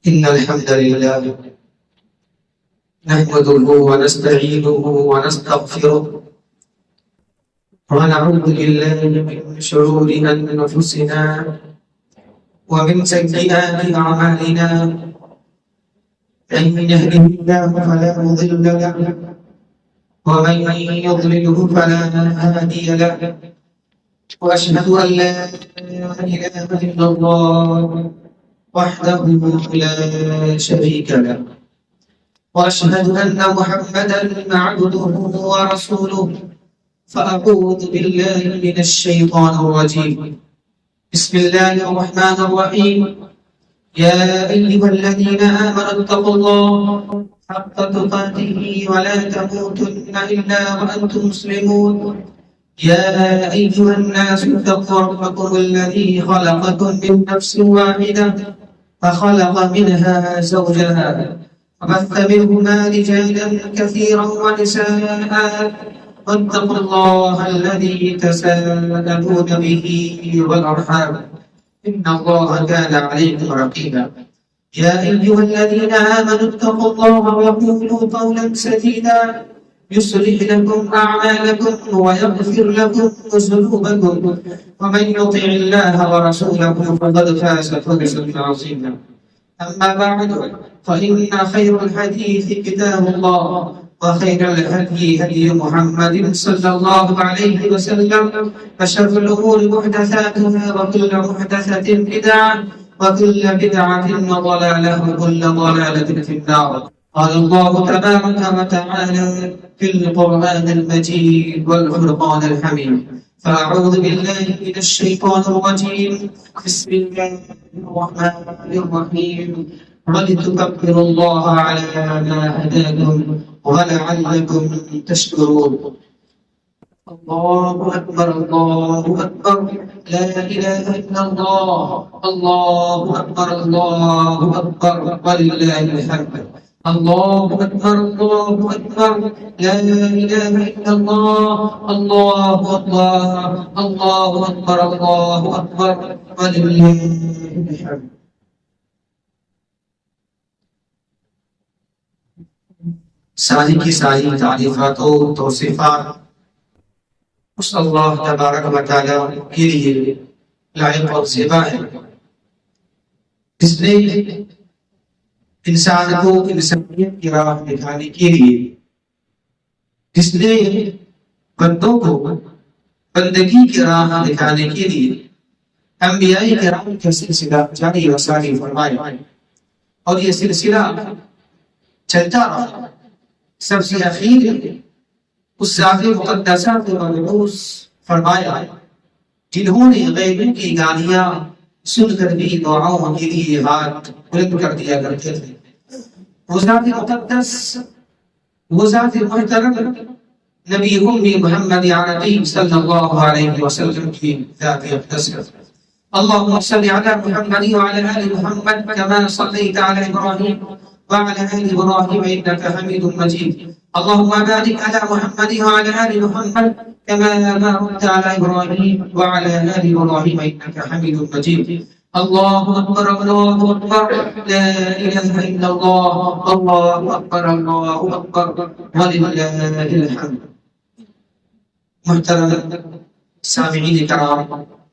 إن الحمد لله نحمده ونستعينه ونستغفره ونعوذ بالله من شرور أنفسنا ومن سيئات أعمالنا. من يهده الله فلا مضل له ومن يضلله فلا هادي له. وأشهد أن لا إله إلا الله وحده لا شريك له، وأشهد أن محمدا عبده ورسوله. فأعوذ بالله من الشيطان الرجيم. بسم الله الرحمن الرحيم. يا أيها الذين آمنوا اتقوا الله حق تقاته ولا تموتن إلا وأنتم مسلمون. يا أيها الناس اتقوا ربكم الذي خلقكم من نفس واحدة فخلق منها زوجها وبث منهما رجالا كثيرا ونساء. واتقوا الله الذي تساءلون به والأرحام إن الله كان عليكم رقيبا. يا أيها الذين آمنوا اتقوا الله وقولوا قولا سديدا يصلح لكم أعمالكم ويغفر لكم ذنوبكم، ومن يطع الله ورسوله فقد فاز فوزا عظيما. أما بعد فإن خير الحديث كتاب الله، وخير الهدي هدي محمد صلى الله عليه وسلم، وشر الأمور محدثاتها وكل محدثة بدعة وكل بدعة ضلالة وكل ضلالة في النار. قال الله تبارك وتعالى في القرآن المجيد والفرقان الحميد. فأعوذ بالله من الشيطان الرجيم. بسم الله الرحمن الرحيم. ولتكبروا الله على ما هداكم ولعلكم تشكرون. الله أكبر الله أكبر لا إله إلا الله. الله أكبر الله أكبر ولله الحمد. الله أكبر الله أكبر لا إله إلا الله. الله أكبر الله أكبر الله أكبر ولله الحمد. ساری کی ساری تعریفات و توصیفات اس اللہ تبارک و تعالی کے لیے لائق اور زیبا ہے، جس نے انسان کو انسانیت کی راہ دکھانے کے لیے، جس نے بندوں کو بندگی کی راہ دکھانے کے لیے انبیاء کرام کا سلسلہ جاری و ساری فرمایا، اور یہ سلسلہ چلتا رہا. سب سے اخیر اس ذات مقدسہ کو مبعوث فرمایا جنہوں نے غیبوں کی گالیاں سن کر بھی دعاؤں کے لیے ہاتھ بلند کر دیا کرتے تھے. وہ ذات مقدس، وہ ذات محترم نبی امی محمد عربی صلی اللہ علیہ وسلم کی ذات اقدس. اللهم صل على محمد وعلى آل محمد كما صليت على إبراهيم وعلى آل إبراهيم إنك حميد مجيد. اللهم بارك على محمد وعلى آل محمد كما باركت على إبراهيم وعلى آل إبراهيم إنك حميد مجيد. الله أكبر الله أكبر لا إله إلا الله. الله أكبر الله أكبر ولله الحمد. محترم سامعین کرام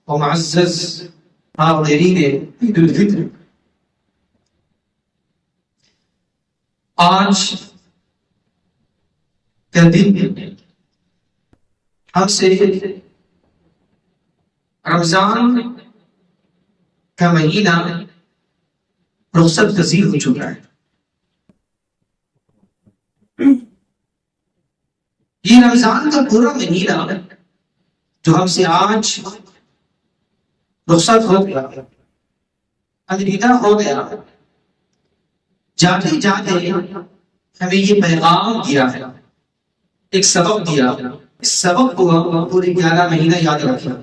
ومعزز حاضرین عید الفطر، آج کا دن ہم سے رمضان کا مہینہ رخصت پذیر ہو چکا ہے. یہ رمضان کا پورا مہینہ جو ہم سے آج رخصت ہو گیا، الوداع ہو گیا، جاتے جاتے ہمیں یہ پیغام دیا ہے، ایک سبق دیا. اس سبق کو پورے 11 مہینہ یاد رکھنا،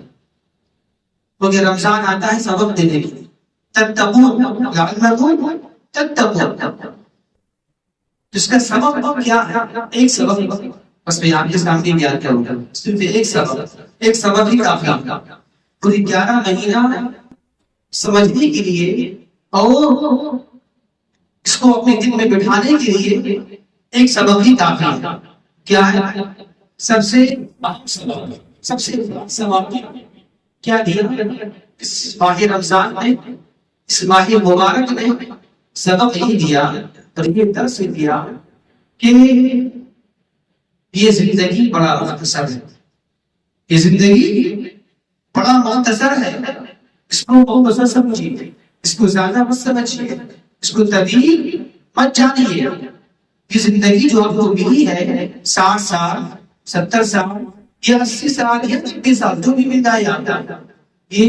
کیونکہ رمضان آتا ہے سبق دینے کے لیے. تتقون لعلکم تتقون. اس کا سبق کیا ہے؟ ایک سبق بس میں آپ کے سامنے بیان کروں گا، صرف ایک سبق ہی کافی ہے پوری 11 مہینہ سمجھنے کے لیے اور اس کو اپنے دل میں بٹھانے کے لیے ایک سبب ہی کافی ہے. کیا ہے؟ سب سے اہم سبب، سب سے سبب کیا دیا اس ماہ رمضان میں، اس ماہ مبارک میں؟ سبب یہی دیا اور یہ درس دیا کہ یہ زندگی بڑا مختصر ہے. یہ زندگی بڑا مختصر ہے، اس کو مختصر سمجھیے، اس کو زیادہ مت سمجھیے، اس کو طویل مت جانیے. یہ زندگی جو آپ کو ملی ہے 60 سال، 70 سال یا 80 سال یا 90 سال جو بھی ملتا ہے آپ کا، یہ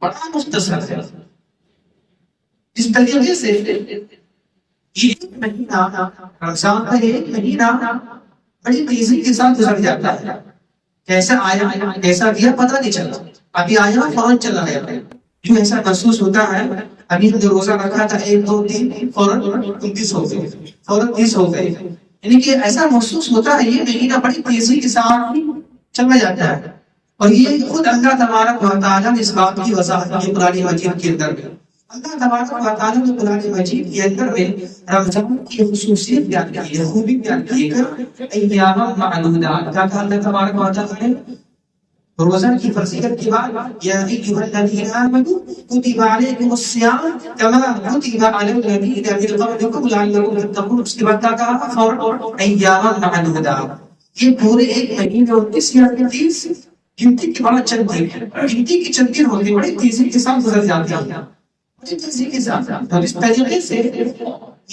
بڑا مختصر ہے. اس طریقے سے یہ مہینہ رمضان کا ایک مہینہ بڑی تیزی کے ساتھ گزر جاتا ہے. کیسا آیا کیسا گیا پتہ نہیں چلا، ابھی آیا فوراً چلا گیا. جو ایسا محسوس ہوتا ہے ابھی جو روزہ رکھا تھا 1 2 3 فوراً 29 ہو گئے، فوراً 30 ہو گئے. یعنی کہ ایسا محسوس ہوتا ہے یہ مہینہ بڑی تیزی کے ساتھ چلا جاتا ہے. اور یہ خود اللہ تبارک و تعالیٰ نے اس بات کی وضاحت کی قرآن مجید کے اندر میں. اللہ تبارک و تعالیٰ نے قرآن مجید کے اندر میں رمضان کی خصوصیت بیان کی ہے، خوبی بیان کی ہے. ایام معدودات کا اللہ تبارک و تعالیٰ نے روزہ کی فرضیت کے بعد یا ایھا الذین آمنوا کتب علیکم الصیام کما کتب علی الذین من قبلکم لعلکم تتقون. اس کے بعد کہا فور ایام معدودات. یہ پورے ایک مہینے اور 29 یا 30 گنتی کی بڑا چند دن ہے، گنتی کی چند دن ہوتے بڑی تیزی کے ساتھ گزر جاتے ہیں، بڑی تیزی کے ساتھ. اور اس طریقے سے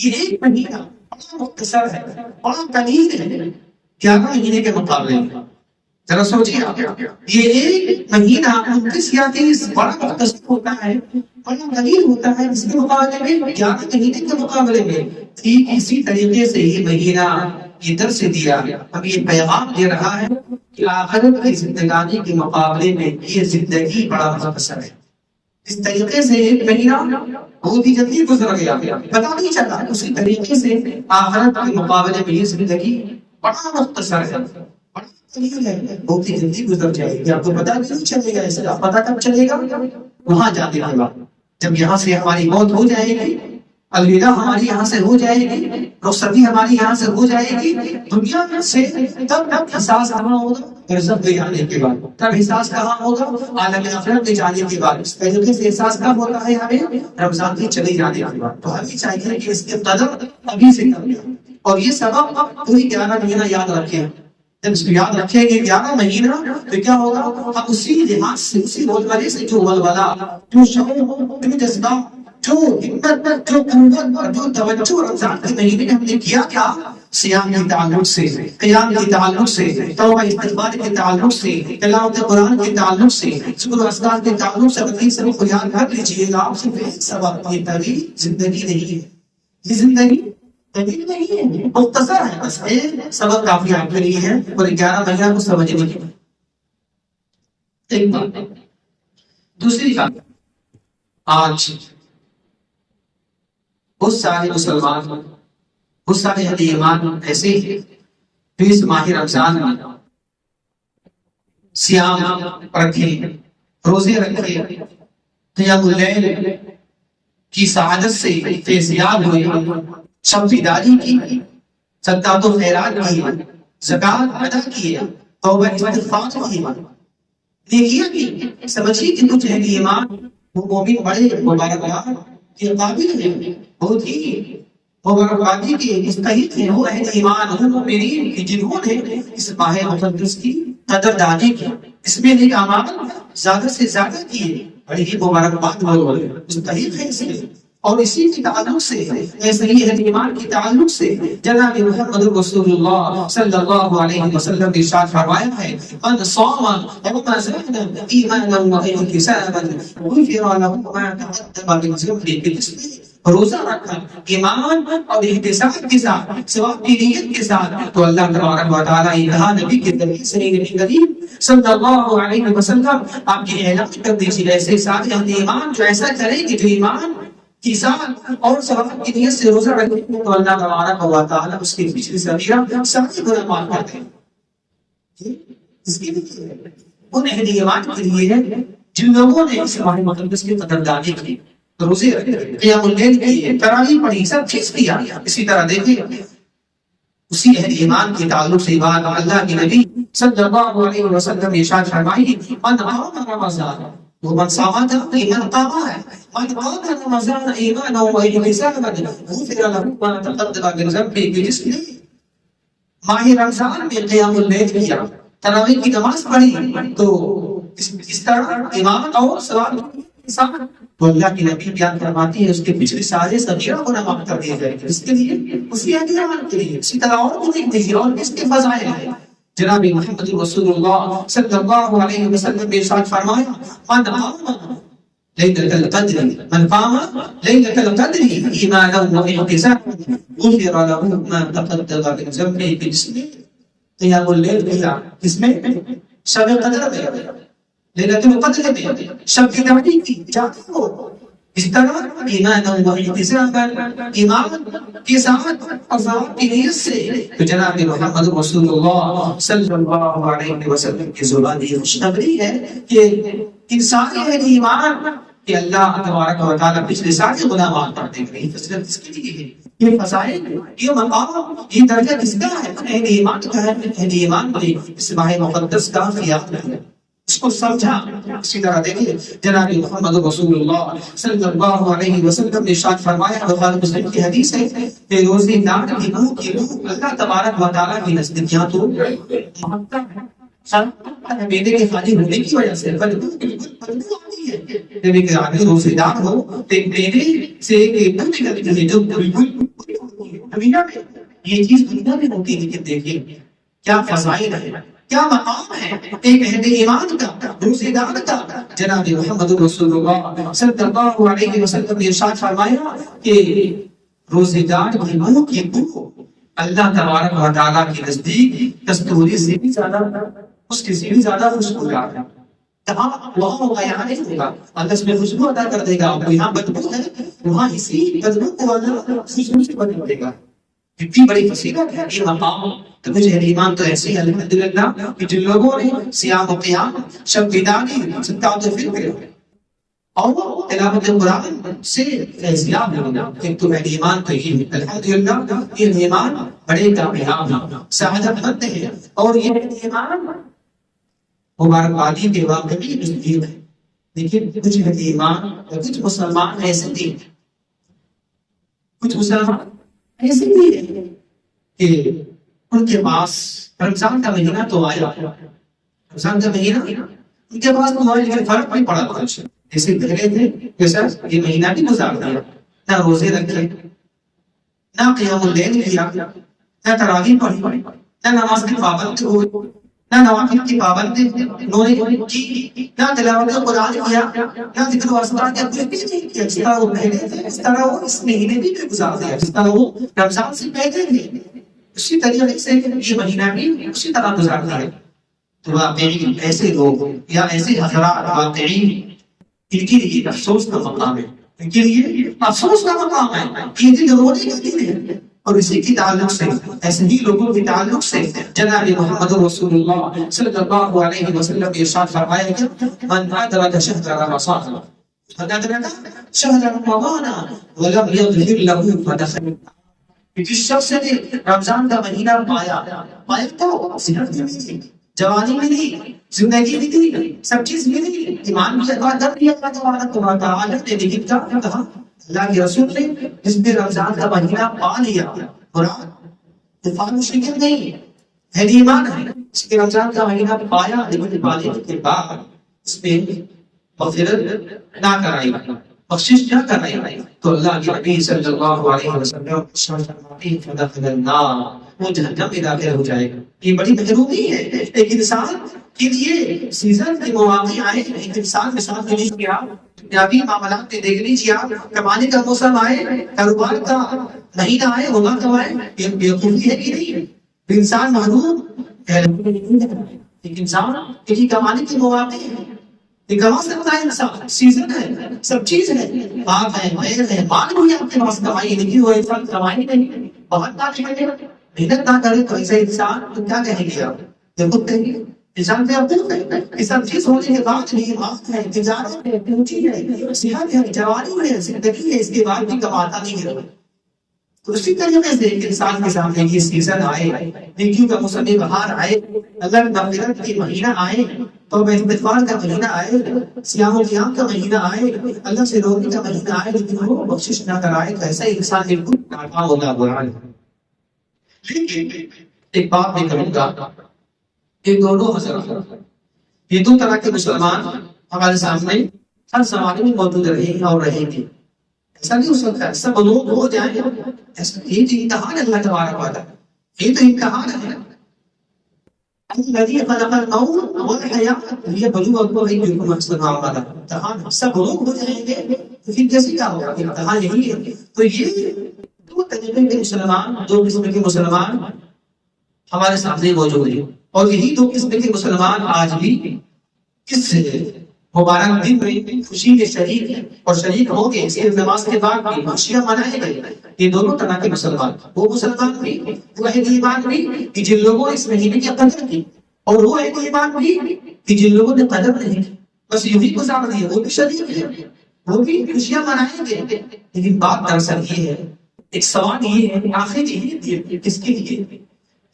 یہ ایک مہینہ بڑا مختصر ہے، بڑا قلیل ہے 11 مہینے کے مقابلے میں. ذرا سوچیے آپ، یہ ایک مہینہ 29 یا 30 بڑا مختصر ہوتا ہے، بڑا قلیل ہوتا ہے اس کے مقابلے میں 11 مہینے کے مقابلے میں. ٹھیک اسی طریقے سے یہ مہینہ یہ درس دیا، اب یہ پیغام دے رہا ہے کہ آخرت کی زندگانی کے مقابلے میں یہ زندگی بڑا مختصر ہے. اس طریقے سے ایک مہینہ بہت ہی جلدی گزر گیا، پتہ نہیں چلا. اسی طریقے سے آخرت کے مقابلے میں یہ زندگی بڑا مختصر ہے، بہت ہی جلدی گزر جائے گی. آپ کو پتہ نہیں چلے گا. ایسا پتہ کب چلے گا؟ وہاں جاتے ہیں وقت، جب یہاں سے ہماری موت ہو جائے گی، الوداع ہماری یہاں سے ہو جائے گی، رخصتی ہماری یہاں سے ہو جائے گی دنیا سے. تب احساس کہاں ہوگا؟ برزخ میں جانے کے بعد. تب احساس کہاں ہوگا؟ عالم آخرت میں جانے کے بعد. اس طریقے سے احساس کب ہوتا ہے ہمیں؟ رمضان کی چلے جانے کے بعد. تو ہمیں چاہیے کہ اس کی قدر ابھی سے کریں. اور یہ سبب پوری 11 مہینہ یاد رکھیں. جب اس کو یاد رکھیں گے 11 مہینہ تو کیا ہوگا؟ ہم اسی لحاظ سے، اسی روزمرے سے جو ولولہ، جو شعور، جو جذبہ، جو ہمت، جو قوت اور جو توجہ رمضان کے مہینے میں ہم نے کیا تھا، صیام کے تعلق سے، قیام کے تعلق سے، توبہ استغفار کے تعلق سے، تلاوت قرآن کے تعلق سے، ذکر و اذکار کے تعلق سے، اپنی سب کو یاد کر لیجیے گا. آپ صرف ایک سبب، یہ طویل زندگی نہیں ہے، یہ زندگی طویل نہیں ہے، مختصر ہے. بس ایک سبب کافی آپ کے لیے ہے اور 11 مہینہ کو سمجھنے کے. ایک بات. دوسری بات، آج بہت سارے مسلمان، بہت سارے اہل ایمان ایسے ہیں جو اس ماہ رمضان میں صیام رکھے، روزے رکھے، قیام اللیل کی سعادت سے فیضیاب ہوئے، شب بیداری کی، صدقات و خیرات کی، زکات ادا کیے، توبہ استغفار کی، نیکیاں کی. سمجھیے کہ کچھ اہل ایمان وہ مومن بڑے مبارکباد کے قابل ہیں، بہت ہی مبارکبادی کے مستحق ہیں. وہ اہل ایمان، وہ مومنین کہ جنہوں نے اس ماہ مقدس کی قدر دانی کی، اس میں نیک اعمال زیادہ سے زیادہ کیے، بڑی ہی مبارکباد والے مستحق ہیں اس میں. اور اسی کے تعلق سے، ایسے ہی اہل ایمان کے تعلق سے جناب محمد رسول اللہ صلی اللہ علیہ وسلم نے ارشاد فرمایا ہے: من صام رمضان ایمانا واحتسابا غفر له ما تقدم من ذنبه. روزہ رکھا ایمان اور احتساب کے ساتھ، ثواب کی نیت کے ساتھ، تو اللہ تبارک و تعالیٰ کہا نبی کے ذریعے سے، نبی کریم صلی اللہ علیہ وسلم آپ کے اعلان کر دیجیے ایسے ساتھ اہل ایمان جو ایسا کریں گے، جو ایمان کی ساتھ اور ثواب کی نیت سے روزہ رکھیں گے، تو اللہ تبارک و تعالیٰ اس کے پچھلی صغیرہ ساری گناہ معاف کر دیں گے. اس کے لیے ان اہل ایمان کے لیے ہے جن لوگوں نے اس ماہ مقدس کی قدردانی کی، روزے رکھے، قیام اللیل کیے، تراویح پڑھی، سب چیز کیا۔ اسی طرح دیکھیے اسی اہل ایمان کے تعلق سے بات اللہ کے نبی صلی اللہ علیہ وسلم نے ارشاد فرمائی، من قام رمضان، وہ من صام ایمان قام ہے، من قام رمضان ایمانا واحتسابا غفر له ما تقدم من ذنبه، جس نے ماہ رمضان میں قیام اللیل کیا، تراویح کی نماز پڑھی، تو اس طرح ایمان اور ثواب حساب تو اللہ کی نبی بیان فرماتی ہے اس کے پچھلے سارے صغیرہ گناہ معاف کر دیے جائیں گے، اس کے لیے اسی اہل کے لیے۔ اسی طرح اور بھی دیکھ دیجیے اور اس کے فضائل ہیں۔ جناب محمد رسول اللہ صلی اللہ علیہ وسلم نے ارشاد فرمایا، من قام لیلۃ القدر، من قام لیلۃ القدر ایمانا واحتسابا غفر له ما تقدم من ذنبه، جس نے قیام اللیل کیا، اس میں شب قدر میں، لیلۃ القدر میں، شب کی تحقیق کی جاتی ہو، اس طرح ایمان و احتسابا، ایمان کے ساتھ اور ثواب کی نیت سے، تو جناب محمد رسول اللہ صلی اللہ علیہ وسلم کی زبان یہ خوشخبری ہے کہ انسان اہل ایمان کہ اللہ تبارک و تعالیٰ پچھلے سارے گناہ معاف کر دیں گے۔ یہ فضیلت کس کے لیے ہے؟ یہ فضائل، یہ مقام، یہ درجہ کس کا ہے؟ اہل ایمان کا ہے۔ اہل ایمان نے اس ماہ مقدس کا خیال ہے، اس کو سمجھا۔ اسی طرح دیکھیے جناب محمد رسول اللہ صلی اللہ علیہ وسلم نے ارشاد فرمایا، بخاری مسلم کی حدیث ہے کہ روزے دار کی روح کی روح اللہ تبارک و تعالیٰ کی نزدیکیاں تو محبت ہے، میدے کے خالی ہونے کی وجہ سے بدبو آتی ہے۔ جب ایک آدمی روزے دار ہو تو ایک میدے سے ایک بدبو نکلتی ہے جو بالکل دنیا میں، یہ چیز دنیا میں ہوتی ہے، لیکن دیکھیے کیا فضائل ہے، کیا مقام ہے ایک اہل ایمان کا، روزے دار کا۔ جناب محمد رسول اللہ صلی اللہ علیہ وسلم نے ارشاد فرمایا کہ روزے دار کی روح کی بو اللہ تبارک و تعالیٰ کے نزدیک کستوری سے بھی زیادہ، اس کے سے بھی زیادہ خوشبو ہے۔ جہاں وہاں بیان ہوگا اللہ اس میں خوشبو عطا کر دے گا، یہاں بدبو ہے وہاں اسی بدبو کو اللہ خوشبو سے بدل دے گا۔ کتنی بڑی فضیلت ہے یہ مقام۔ تو مجھے ایمان تو ایسے ہی الحمدللہ کہ جن لوگوں نے صیام و قیام، شب بیداری، صدقات و فطر اور تلاوت قرآن سے فیضیاب ہونا، ایک تو ایمان تو یہ الحمدللہ یہ ایمان بڑے کامیاب ہیں، سعادت مند ہیں، اور یہ ایمان مبارکبادی کے واقعی مستقیم ہے۔ لیکن کچھ ایمان اور کچھ مسلمان ایسے تھے، کچھ مسلمان ایسے بھی ہے کہ ان کے پاس رمضان کا مہینہ تو آیا، رمضان کا مہینہ ان کے پاس تو آیا، لیکن فرق نہیں پڑا کچھ۔ جیسے پہلے تھے کہ سر یہ مہینہ بھی گزار دیا، نہ روزے رکھے، نہ قیام اللیل کیا، نہ تراویح پڑھی، نہ نماز کی پابند ہوئے، نہ نوافل کی پابند کی، نہ تلاوت قرآن کیا، نہ ذکر و اذکار کیا، کچھ نہیں کیا۔ جس طرح وہ پہلے تھے اس طرح وہ اس مہینے بھی گزار دیا، جس طرح وہ رمضان سے پہلے تھے اسی طریقے سے یہ مہینہ بھی اسی طرح گزار دیا۔ تو واقعی ایسے لوگ یا ایسے حضرات واقعی ان کے لیے افسوس کا مقام ہے، ان کے لیے افسوس کا مقام ہے، یہ دن رونے کا دن ہے۔ اور اسی کی تعلق سے ایسے ہی لوگوں کے تعلق سے جناب محمد رسول اللہ صلی اللہ علیہ وسلم نے ارشاد فرمایا کہ من ادرک شهر رمضان، من ادرک شهر رمضان ولم يغفر له فدخل، جس شخص نے رمضان کا مہینہ پایا تو صحت بھی ملی، جوانی ملی، زندگی ملی، سب چیز ملی، ایمان بھی ادا کیا اللہ تعالیٰ نے، لیکن کیا کہا اللہ کے رسول نے جس نے رمضان کا مہینہ پا لیا، قرآن فانوس نکل نہیں ہے، ایمان ہے، اس نے رمضان کا مہینہ پایا، لیکن پانے کے بعد اس میں مغفرت نہ کرائی، بخشش نہ کرائی، تو اللہ کے نبی صلی اللہ علیہ وسلم فدخل النار، وہ جہنم میں داخل ہو جائے گا۔ یہ بڑی محرومی ہے ایک انسان کے لیے۔ سیزن کے مواقع آئے، ایک انسان کے ساتھ ملی کیا دنیاوی معاملات میں دیکھ لیجیے آپ، کمانے کا موسم آئے، کاروبار کا مہینہ آئے، وہ نہ کمائے، یہ بیوقوفی ہے کہ نہیں؟ انسان محروم ہے، ایک انسان کی کمانے کے مواقع ہیں، یہ کما سکتا ہے انسان، سیزن ہے، سب چیز ہے، آپ ہے، میر ہے، مال بھی آپ کے پاس کمائی نہیں، وہ انسان کمائی نہیں، بہت نہ کرے، محنت نہ کرے تو ایسے انسان تو کیا کہیں گے آپ؟ یہ خود کہیں گے انسان پہ اب یہ سب چیز ہونے کے بعد بھی وقت ہے، تجارت ہے، پوچھی ہے، صحت ہے، جوانی ہے، زندگی ہے، اس کے بعد بھی کماتا نہیں ہے۔ تو اسی طریقے سے ایک انسان کے سامنے یہ سیزن آئے، نیکیوں کا موسم بہار آئے، اگر مغفرت کی مہینہ آئے، توبہ استغفار کا مہینہ آئے، صیام و قیام کا مہینہ آئے، اللہ سے رونے کا مہینہ آئے، لیکن وہ بخشش نہ کرائے، ایسا انسان بالکل ناکام ہوگا، بران۔ لیکن ایک بات میں کروں گا کہ دونوں حضرات، یہ دو طرح کے مسلمان ہمارے سامنے ہر زمانے میں موجود رہے ہیں اور رہیں گے۔ ایسا نہیں ہو سکتا سب لوگ ہو جائیں، ایسا یہ تو امتحان اللہ تبارک و تعالی، یہ تو امتحان ہے۔ الذي خلق الموت والحیات لیبلوکم ایکم احسن عملا، امتحان سب لوگ ہو جائیں گے تو پھر کیسے کیا ہوگا؟ امتحان یہی ہے۔ تو یہ دو طریقے کے مسلمان، دو قسم کے مسلمان ہمارے سامنے موجود ہیں، اور یہی دو قسم کے مسلمان آج بھی اس مبارک دن میں خوشی کے شریک ہیں اور شریک ہوں گے۔ اس نماز کے بعد بھی خوشیاں منائے گئے۔ یہ دونوں طرح کے مسلمان، وہ مسلمان بھی، وہ اہل ایمان بھی کہ جن لوگوں نے اس مہینے کی قدر کی، اور وہ اہل ایمان بھی کہ جن لوگوں نے قدر نہیں کی، بس یوں ہی گزار دیا، وہ بھی شریک ہیں، وہ بھی خوشیاں منائیں گے۔ لیکن بات دراصل یہ ہے، ایک سوال یہ ہے کہ آخر یہ کس کے لیے؟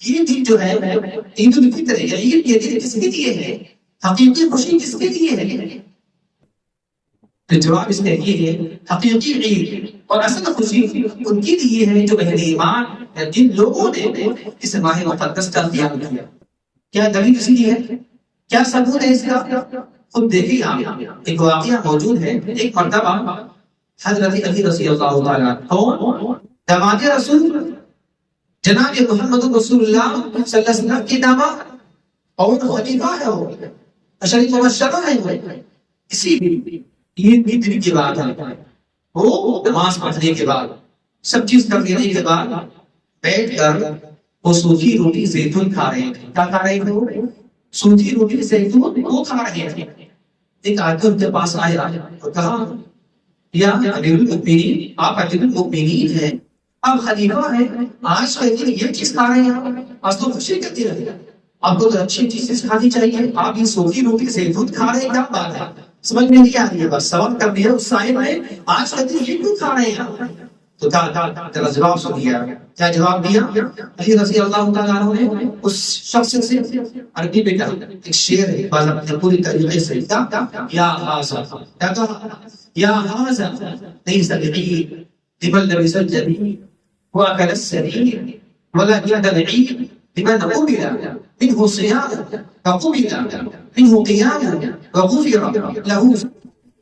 یہ دن جو ہے عید الفطر ہے، عید یہ دن کس کے لیے ہے؟ حقیقی خوشی کس کے لیے ہے؟ تو جواب اس کا یہ ہے، حقیقی عید اور اصل خوشی ان کے لیے ہے جو اہل ایمان ہے، جن لوگوں نے اس ماہ مقدس کا قیام کیا۔ کیا دلیل اس کی ہے؟ کیا ثبوت ہے اس کا؟ خود دیکھیے آپ، ایک واقعہ موجود ہے۔ ایک مرتبہ حضرت علی رضی اللہ تعالیٰ عنہ داماد رسول جناب محمد رسول اللہ صلی اللہ علیہ وسلم کی داماد اور خلیفہ ہے، وہ اشرف مبشرہ ہے، وہ اسی عید دن کی بات ہے۔ وہ نماز پڑھنے کے بعد سب چیز کر لینے کے بعد بیٹھ کر وہ سوکھی روٹی زیتون کھا رہے تھے۔ کیا کھا رہے تھے؟ سوکھی روٹی زیتون وہ کھا رہے تھے۔ ایک آدمی ان کے پاس آیا اور کہا، یا امیر المؤمنین، آپ امیر المؤمنین ہیں، آپ خلیفہ ہیں، آج کے دن یہ چیز کھا رہے ہیں، آج تو خوشی کرتے رہے، آپ کو تو اچھی چیزیں کھانی چاہیے، آپ یہ سوکھی روٹی زیتون کھا رہے ہیں، کیا بات ہے؟ سمجھ میں نہیں آ رہی ہے، بس سوال کر دیا اس صاحب نے، آج کا دن یہ کیوں کھا رہے ہیں؟ تو تیرا جواب سن لیا۔ کیا جواب دیا؟ علی رضی اللہ تعالیٰ عنہ نے اس شخص سے عربی میں کہا، ایک شعر ہے، بعض اپنے پوری طریقے سے، یا حاضر، کیا کہا؟ یا حاضر لیس العید لمن لبس الجدید واکل السریر ولكن العید لمن قبل منه صيام فقبل منه قيام وغفر له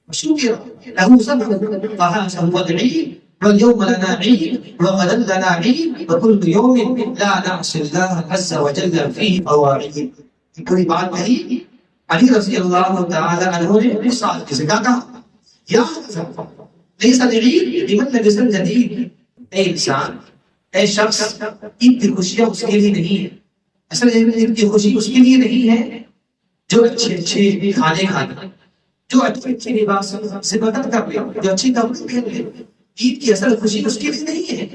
وشكر له ذنبه، فهذا هو العيد، واليوم لنا عيد وغدا لنا عيد وكل يوم لا نعصي الله عز وجل فيه مواعيد۔ کوئی بات نہیں، علی رضی اللہ تعالی عنہ نے اس سال کسی کا کہا، یا لیس العید لمن لبس الجدید، اے انسان، اے شخص، عید کی خوشیاں اس کے لیے نہیں ہے، اصل عید کی خوشی اس کے لیے نہیں ہے جو اچھے اچھے کھانے کھانے، جو اچھے اچھے لباس سے بدل کر لے، جو اچھی کپڑے پہن لے، عید کی اصل خوشی اس کے لیے نہیں ہے۔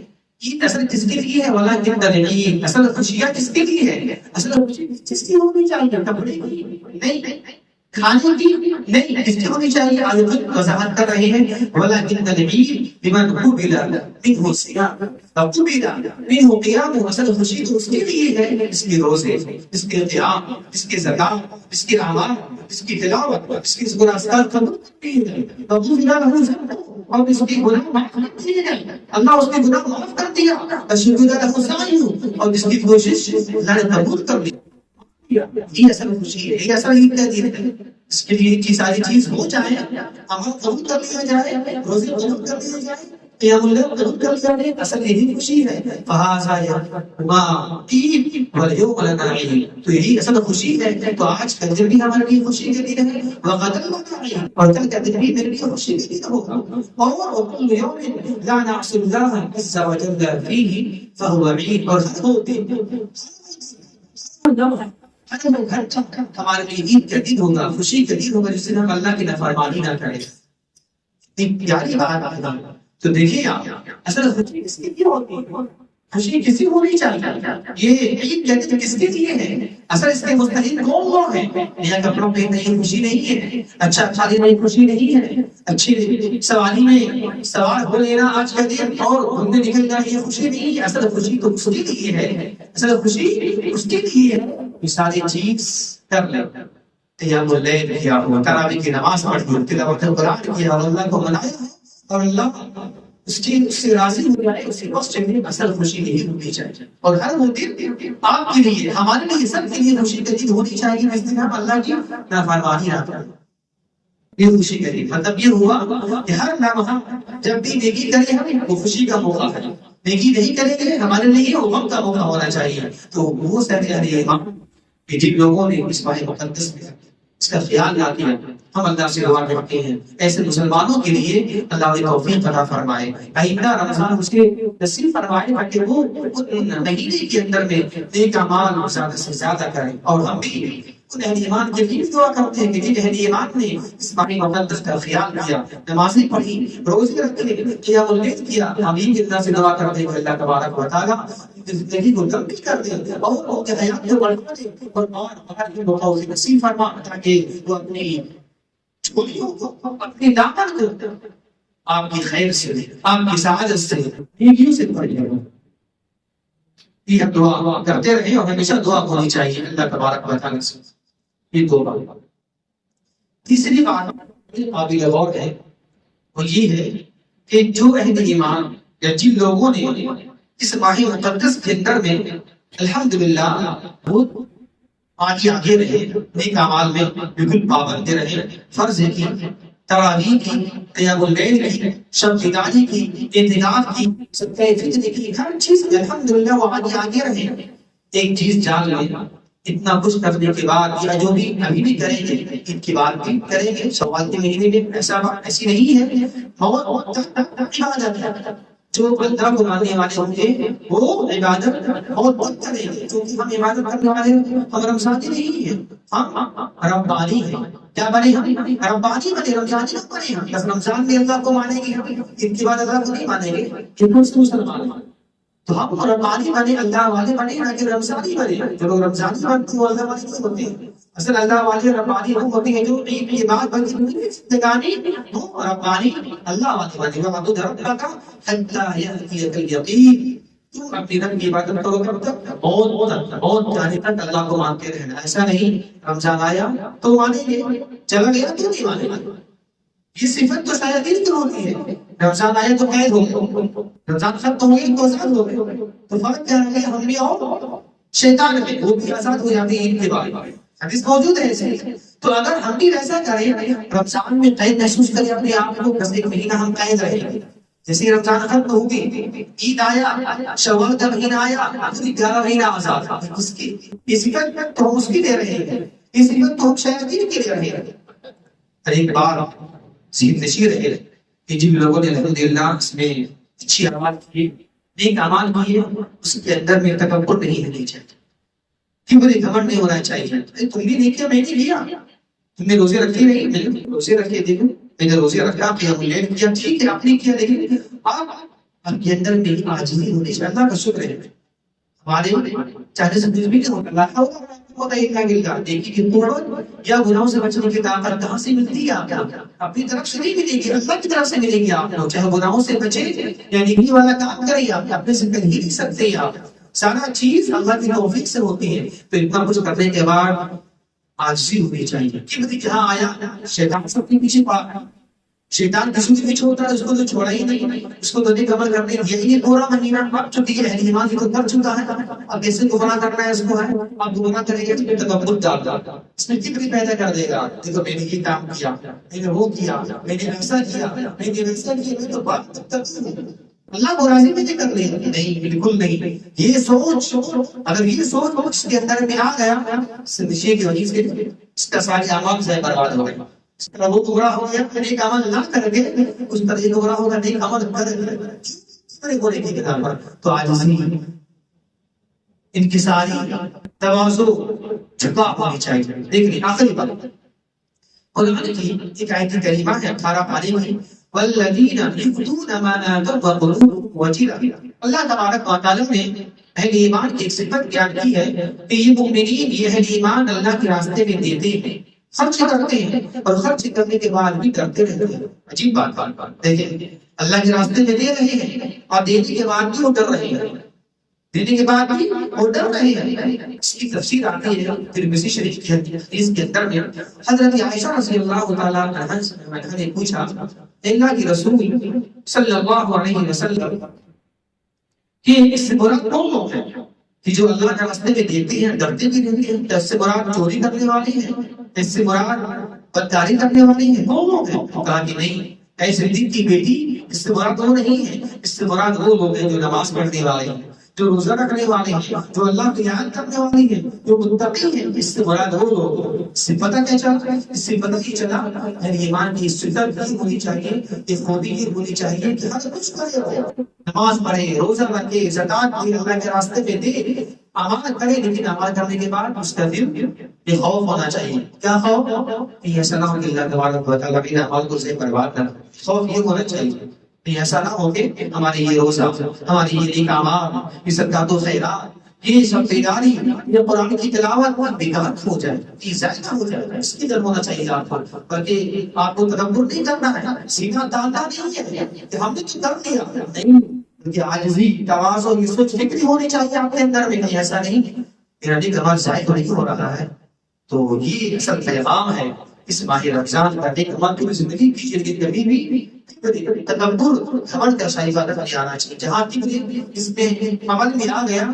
عید اصل کس کے لیے ہے؟ ولیکن العید، اصل خوشیاں کس کے لیے ہے؟ اصل خوشی کس کی ہونی چاہیے؟ کپڑے کی نہیں، کھانے کی نہیں، کس کی ہونی چاہیے؟ آج وضاحت کر رہے ہیں، ولیکن العید لمن قبل منه صیام وقبل منه قیام، اصل خوشی تو اس کے لیے ہے، اس کے روزے، اس کے قیام، اس کے زکات، اس کے اعمال، اس کی تلاوت، اس کی گناہگار قبول اور اس کی گناہ معاف کر دیے گئے، اللہ اس کے گناہ معاف کر دیا، اور اس کی کوشش اللہ نے قبول کر لی۔ یہ اصل خوشی ہے، یہ اصل عید کا دن ہے۔ اس کے لیے کی ساری چیز ہو جائے، عمل قبول کر لیا جائے، روزے قبول کر لیے جائے، قیام اللیل قبول کر لیا جائے، اصل یہی خوشی ہے۔ فہذا یوم عید والیوم لنا عید، تو یہی اصل خوشی ہے۔ تو آج کا دن بھی ہمارے لیے خوشی کا دن ہے، وغدا لنا عید، اور کل کا دن بھی میرے لیے خوشی کا دن ہوگا۔ اور کل یوم لا نعصی اللہ عز وجل فیہ فہو عید، اور ہر دن ہمارے لیے عید کا دن ہوگا، خوشی کا دن ہوگا، جس دن ہم اللہ کی نافرمانی نہ کریں۔ ایک پیاری بات ہے، تو دیکھیے آپ، اصل خوشی کس کے لیے ہوتی ہے؟ خوشی کسی کو نہیں چاہیے. یہ عید جدید کس کے لیے ہے؟ اصل اس کے مستحق کون لوگ ہیں؟ نیا کپڑوں پہ نہیں خوشی نہیں ہے، اچھا کھانے میں خوشی نہیں ہے، اچھی سواری میں سوار ہو لینا آج کا دن اور گھومنے نکلنا یہ خوشی نہیں ہے. اصل خوشی تو اس کے لیے ہے، اصل خوشی اس کے لیے ہے. یہ ساری چیز کر لیں، قیام اللیل کیا، تراویح کی نماز پڑھی، تلاوت قرآن کیا، اللہ کو منایا اور اللہ اس سے راضی ہو جائے، اس کے پاس چہرے اصل خوشی نہیں ہونی چاہیے. اور ہر وہ دن آپ کے لیے، ہمارے لیے، سب کے لیے خوشی کا دن ہونی چاہیے جس دن ہم اللہ کی نافرمانی نہ کریں. یہ خوشی کا دن مطلب یہ ہوا کہ ہر لمحہ جب بھی نیکی کرے ہم، وہ خوشی کا موقع ہے. نیکی نہیں کریں گے ہمارے لیے وہ غم کا موقع ہونا چاہیے. تو وہ سارے کہ جن لوگوں نے اس ماہ مقدس میں اس کا خیال نہ کیا، ہم اللہ سے دعا کرتے ہیں ایسے مسلمانوں کے لیے اللہ نے توفیق عطا فرمائے، آئندہ رمضان اس کے نصیب فرمائے تاکہ وہ مہینے کے اندر میں نیک اعمال زیادہ سے زیادہ کریں. اور ہم بھی ان اہل ایمان کے لیے دعا کرتے ہیں کہ جن اہل ایمان نے اس ماہ مقدس کا خیال کیا، نمازیں پڑھی، روزے رکھے، قیام اللیل کیا، ہم یہ اللہ سے دعا کرتے ہیں کہ اللہ تبارک و تعالیٰ زندگی کو لمبی کر دے اور حیات کو بڑھا دے اور ہمارے موقع اسے نصیب فرما تاکہ وہ اپنی چھوٹیوں کو، اپنی دامن کو آپ کی خیر سے، آپ کی سعادت سے، نیکیوں سے بھر جائے. یہ دعا کرتے رہے اور ہمیشہ دعا ہونی چاہیے اللہ تبارک و تعالیٰ سے. یہ دو بات. تیسری بات قابل غور ہے وہ یہ ہے کہ جو اہل ایمان یا جن لوگوں نے اس ماہ مقدس کے اندر میں الحمدللہ بہت آگے رہے، نیک اعمال میں بالکل پابند رہے، فرض کی، تراویح کی، قیام اللیل کی، شب بیداری کی، اعتکاف کی، صدقہ فطر کی، ہر چیز الحمدللہ وہ آگے رہے. ایک چیز جان لیں، اتنا کچھ کرنے کے بعد یا جو بھی ابھی بھی کریں گے ان کی بات بھی کریں گے، شوال کے مہینے میں ایسی نہیں ہے، بہت عبادت ہے. جو اللہ کو ماننے والے ہوں گے وہ عبادت بہت کریں گے، کیونکہ ہم عبادت کرنے والے ہم رمضانی نہیں ہیں، ہم ربانی ہیں. کیا بنے ہم؟ ربانی بنے، رمضانی نہ بنے. ہم بس رمضان میں اللہ کو مانیں گے، ان کی بات اللہ کو نہیں مانیں گے، کیونکہ اس کو مسلمان ہیں. تو ہم ربانی بنے، اللہ والے بنے، نہ کہ رمضانی بنے. جو لوگ رمضانی بنتے ہیں اللہ والے کیوں ہوتے ہیں؟ اصل اللہ والے ربانی وہ ہوتے ہیں جو ایک یہ بات بنتی زندگانی وہ ربانی اللہ والے بنے گا. تو رب کا حتی یأتیک الیقین، تم اپنی رب کی عبادت کرو کب تک؟ بہت جانے تک اللہ کو مانتے رہنا. ایسا نہیں رمضان آیا تو مانیں گے، چلا گیا تو نہیں مانیں گے. یہ صفت تو شاید دل کی ہوتی ہے. رمضان آیا تو قید ہو گئے، رمضان ختم ہو گئی تو آزاد ہو گئے. تو فرق کیا ہے؟ ہم بھی اور شیطان میں وہ بھی آزاد ہو جاتے ہیں عید کے بعد. حدیث موجود ہے ایسے. تو اگر ہم بھی ویسا کریں، رمضان میں قید محسوس کریں اپنے آپ کو، بس ایک مہینہ ہم قید رہیں. جیسے رمضان ختم ہوگی، عید آیا، شوال کا مہینہ آیا، 11 مہینہ آزاد. اس کی یہ صفت تو ہم اس کی لے رہے ہیں، یہ صفت تو ہم شیاطین کی لے رہے ہیں. ایک بار ذہن نشین رہے کہ جن لوگوں نے الحمدللہ اس میں اچھی اعمال کیے، نیک اعمال کیے، اس کے اندر میں تکبر نہیں ہونا چاہیے، کہ بڑے گھمنڈ نہیں ہونا چاہیے. تم بھی نہیں کیا، میں نے کیا، تم نے روزے رکھے نہیں، میں نے روزے رکھے، دیکھو میں نے روزے رکھا، قیام اللیل کیا، ٹھیک ہے آپ نے کیا، لیکن آپ کے اندر میں عاجزی ہونی چاہیے. اللہ کا شکر ہے ہمارے چاہنے سے کچھ بھی نہیں ہوتا. اللہ ہوتا ہے اتنا گلگا دیکھی کہ قوت یا گناہوں سے بچنے کی طاقت کہاں سے ملتی ہے آپ کو؟ اپنی طرف سے نہیں ملے گی، اللہ کی طرف سے ملے گی. آپ کو چاہے گناہوں سے بچے یا نیکی والا کام کریں، آپ اپنے سے کر ہی نہیں سکتے. آپ سارا چیز اللہ کی توفیق سے ہوتی ہے. تو اتنا کچھ کرنے کے بعد عاجزی ہونی چاہیے. کہ جہاں آیا شیطان سب کے پیچھے پڑا، شیطان کسی کے پیچھے ہوتا ہے، اس کو تو چھوڑا ہی نہیں، اس کو تو نیک عمل کرنے یہ پورا مہینہ اب چونکہ اہل ایمان کی تو کر چکا ہے، اب کیسے گناہ کرنا ہے اس کو ہے. اب گناہ کرے گا تو تکبر ڈالتا، اس میں کبر پیدا کر دے گا. دیکھو میں نے یہ کام کیا، میں نے وہ کیا، میں نے ایسا کیا، میں نے ویسا کیا، میں تو بات اللہ کو راضی میں کر لے. نہیں، بالکل نہیں. یہ سوچ اگر یہ سوچ اس کے اندر میں آ گیا، نشے کی وجہ سے اس کا سارے اعمال سے برباد ہو گئے. اس طرح وہ گمراہ ہو گیا، نیک عمل نہ کر کے اس طرح یہ گمراہ ہوگا، نیک عمل کر ہونے کی بنا پر. تو عاجزی، انکساری، تواضع، جھکا ہونی چاہیے. دیکھیں آخری بات قرآن کی ایک آیت کریمہ ہے 18 پارے میں، والذین یؤتون ما آتوا وقلوبهم وجلة. اللہ تبارک و تعالیٰ نے اہل ایمان کی ایک صفت بیان کی ہے کہ یہ مومنین، یہ اہل ایمان اللہ کے راستے میں دیتے ہیں، خرچ کرتے ہیں، اور خرچ کرنے کے بعد بھی کرتے رہتے ہیں. عجیب بات دیکھیں، اللہ کے راستے میں دے رہے ہیں اور دینے کے بعد بھی وہ ڈر رہے ہیں، دینے کے بعد بھی وہ ڈر رہے ہیں. اس کی تفسیر آتی ہے ترمذی شریف کی حدیث کے اندر میں. حضرت عائشہ رضی اللہ تعالیٰ عنہا نے پوچھا، اللہ کے رسول صلی اللہ علیہ وسلم کہ اس سے مراد کون لوگ ہیں کہ جو اللہ کے راستے میں دیتے ہیں، ڈرتے بھی رہتے ہیں؟ اس سے مراد چوری کرنے والے ہیں، اس سے مراد بدکاری کرنے والے ہیں، کون لوگ ہیں؟ کہا کہ نہیں، اے صدیق کی بیٹی، اس سے مراد وہ نہیں ہے، اس سے مراد وہ لوگ ہیں جو نماز پڑھنے والے ہیں، جو روزہ رکھنے والے ہیں، جو اللہ کی یاد کرنے والے ہیں، جو متقی ہیں. اس سے مراد وہ لوگ. اس سے پتہ کیا چلا؟ اس سے پتہ یہ چلا اہل ایمان کی صفت یہ ہونی چاہیے، یہ خوبی یہ ہونی چاہیے کہ ہر کچھ کرے، نماز پڑھے، روزہ رکھے، زکات دے، اللہ کے راستے میں دے، عمل کرے، لیکن عمل کرنے کے بعد اس کا دل یہ خوف ہونا چاہیے. کیا خوف؟ کہ ایسا نہ ہو کہ اللہ تبارک و تعالیٰ میرے عمل کو سے برباد نہ. خوف یہ ہونا چاہیے ایسا نہ ہو کہ ہمارے یہ روزہ، ہماری یہ نیک اعمال، یہ صدقات و خیرات، یہ سب بیداری، یہ قرآن کی تلاوت بیکار ہو جائے، یہ ضائع ہو جائے. اس کی ڈر ہونا چاہیے آپ کو، بلکہ آپ کو تکبر نہیں کرنا ہے، سیدھا دانتا نہیں ہے کہ ہم نے تو کر دیا، نہیں، بلکہ عاجزی، تواضع، یہ سوچ فکری ہونی چاہیے آپ کے اندر میں کہ ایسا نہیں میرا نیک اعمال ضائع تو نہیں ہو رہا ہے. تو یہ اصل پیغام ہے اس ماہ رمضان کا. نیک اعمال کی زندگی کیجیے، لیکن کبھی بھی تکبر، گھمنڈ کا شاہی عبادت نہیں آنا چاہیے. جہاں اس میں عمل میں آ گیا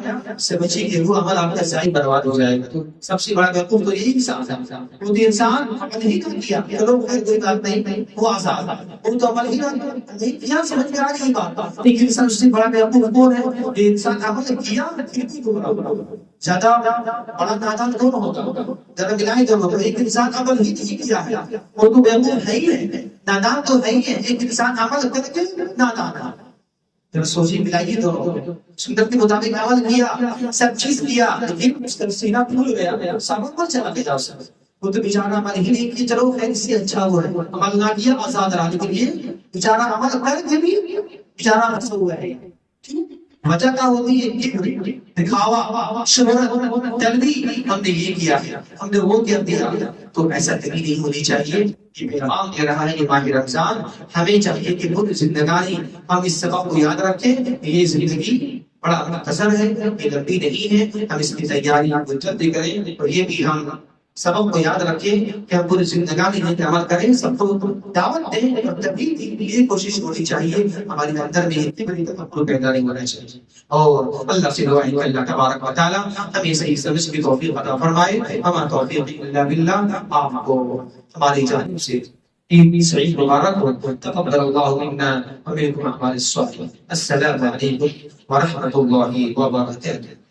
سے بچے کہ وہ عمل آپ کا ضائع برباد ہو جائے گا. تو سب سے بڑا بیوقوف تو یہی انسان ہے. وہ انسان عمل ہی کر دیا، چلو خیر کوئی بات نہیں، وہ آزاد، وہ تو عمل ہی نہیں کیا، سمجھ میں آ گئی بات. لیکن انسان اس سے بڑا بیوقوف کون ہے؟ جو انسان عمل کیا پھر بھی گمراہ ہوا. زیادہ بڑا نادان کون ہوگا؟ ذرا ملائیں دونوں کو. ایک انسان عمل ہی نہیں کیا ہے وہ تو بیوقوف ہے ہی ہے، نادان تو ہے ہی ہے. ایک انسان عمل کر کے نادان ہے. ذرا سوچیے، ملائیے دونوں. سنت کے مطابق عمل کیا، سب چیز کیا، لیکن اس کا سینہ پھول گیا، سابق پر چلا گیا. وہ تو بیچارہ عمل ہی نہیں کیا، چلو خیر اس سے اچھا ہوا ہے. عمل نہ کیا آزاد رہا، لیکن یہ بیچارہ عمل کر کے بھی بیچارہ پھنسا ہوا ہے. وجہ کیا ہوتی ہے؟ دکھاوا، شہرت، طلبی. ہم نے یہ کیا، ہم نے وہ کر دیا. تو ایسا کبھی نہیں ہونی چاہیے. یہ پیغام دے رہا ہے کہ ماہ رمضان ہمیں چاہیے کہ پوری زندگانی ہم اس سبق کو یاد رکھیں. یہ زندگی بڑا مختصر ہے، یہ لمبی نہیں ہے. ہم اس کی تیاری کو جلدی کریں، اور یہ بھی ہم سبق کو یاد رکھیں کہ ہم پوری زندگانی میں عمل کریں، سب کو دعوت دیں. اور تبھی یہ کوشش ہونی چاہیے ہمارے اندر میں اتنی بڑی تفکر پیدا نہیں ہونا چاہیے. اور اللہ سے دعا ہے کہ اللہ تبارک و تعالی ہمیں صحیح سمجھ کی توفیق عطا فرمائے. ہمارا توفیق الا باللہ. آپ کو ہماری جانب سے عید سعید مبارک ہو. تقبل اللہ منا ومنکم اعمال الصالحین. السلام علیکم ورحمۃ اللہ وبرکاتہ.